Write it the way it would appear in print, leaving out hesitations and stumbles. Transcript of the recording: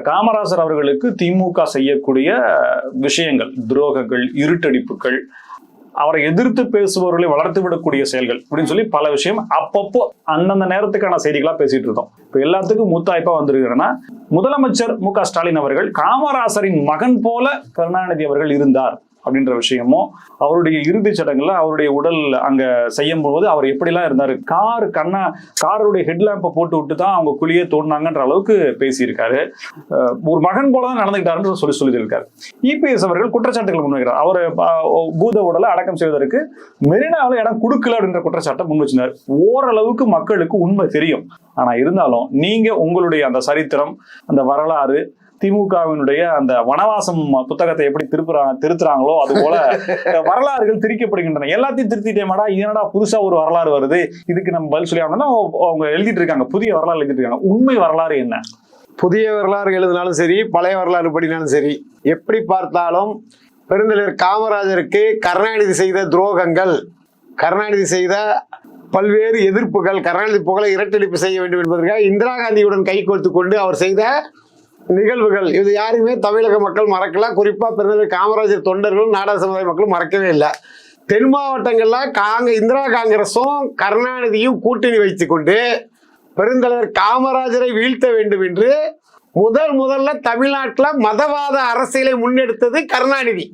காமராஜர் அவர்களுக்கு திமுக செய்யக்கூடிய விஷயங்கள், துரோகங்கள், இருட்டடிப்புகள், அவரை எதிர்த்து பேசுபவர்களை வளர்த்து விடக்கூடிய செயல்கள் அப்படின்னு சொல்லி பல விஷயம் அப்பப்போ அந்தந்த நேரத்துக்கான செய்திகளா பேசிட்டு இருந்தோம். இப்ப எல்லாத்துக்கும் மூத்தாய்ப்பா வந்திருக்கிறேன்னா, முதலமைச்சர் மு.க.ஸ்டாலின் அவர்கள் காமராசரின் மகன் போல கருணாநிதி அவர்கள் இருந்தார் அப்படின்ற விஷயமும், அவருடைய இறுதிச் சடங்குல அவருடைய உடல் அங்க செய்யும் போது அவர் எப்படிலாம் இருந்தாரு, காருடைய ஹெட்லாம்பை போட்டு விட்டு தான் அவங்க குழியே தோண்டினாங்கன்ற அளவுக்கு பேசியிருக்காரு. ஒரு மகன் போலதான் நடந்துகிட்டாருன்னு சொல்லியிருக்காரு. இபிஎஸ் அவர்கள் குற்றச்சாட்டுகள் முன்வைக்கிறார். அவர் பூத உடலை அடக்கம் செய்வதற்கு மெரினாவில் இடம் கொடுக்கல அப்படின்ற குற்றச்சாட்டை முன் வச்சிருந்தார். ஓரளவுக்கு மக்களுக்கு உண்மை தெரியும். ஆனா இருந்தாலும் நீங்க உங்களுடைய அந்த சரித்திரம், அந்த வரலாறு, திமுகவினுடைய அந்த வனவாசம் புத்தகத்தை எப்படி திருத்துறாங்களோ அது போல வரலாறுகள் திரிக்கப்படுகின்றன. எல்லாத்தையும் திருத்திட்டேமாடா, இதனடா புதுசா ஒரு வரலாறு வருது, இதுக்கு நம்ம பதில் சொல்லி ஆகணும்னா அவங்க எழுதிட்டு இருக்காங்க, புதிய வரலாறு எழுதிட்டு இருக்காங்க. உண்மை வரலாறு என்ன? புதிய வரலாறு எழுதினாலும் சரி, பழைய வரலாறு படினாலும் சரி, எப்படி பார்த்தாலும் பெருந்தலைவர் காமராஜருக்கு கருணாநிதி செய்த துரோகங்கள், கருணாநிதி செய்த பல்வேறு எதிர்ப்புகள், கருணாநிதி புகழை இரட்டடிப்பு செய்ய வேண்டும் என்பதற்காக இந்திரா காந்தியுடன் கைகோர்த்து கொண்டு அவர் செய்த நிகழ்வுகள், இது யாருமே தமிழக மக்கள் மறக்கல. குறிப்பா பெருந்தலைவர் காமராஜர் தொண்டர்களும் நாடார் சமுதாய மக்களும் மறக்கவே இல்லை. தென் மாவட்டங்கள்ல இந்திரா காங்கிரஸும் கருணாநிதியும் கூட்டணி வைத்துக் கொண்டு பெருந்தலைவர் காமராஜரை வீழ்த்த வேண்டும் என்று முதல்ல தமிழ்நாட்டில் மதவாத அரசியலை முன்னெடுத்தது கருணாநிதி.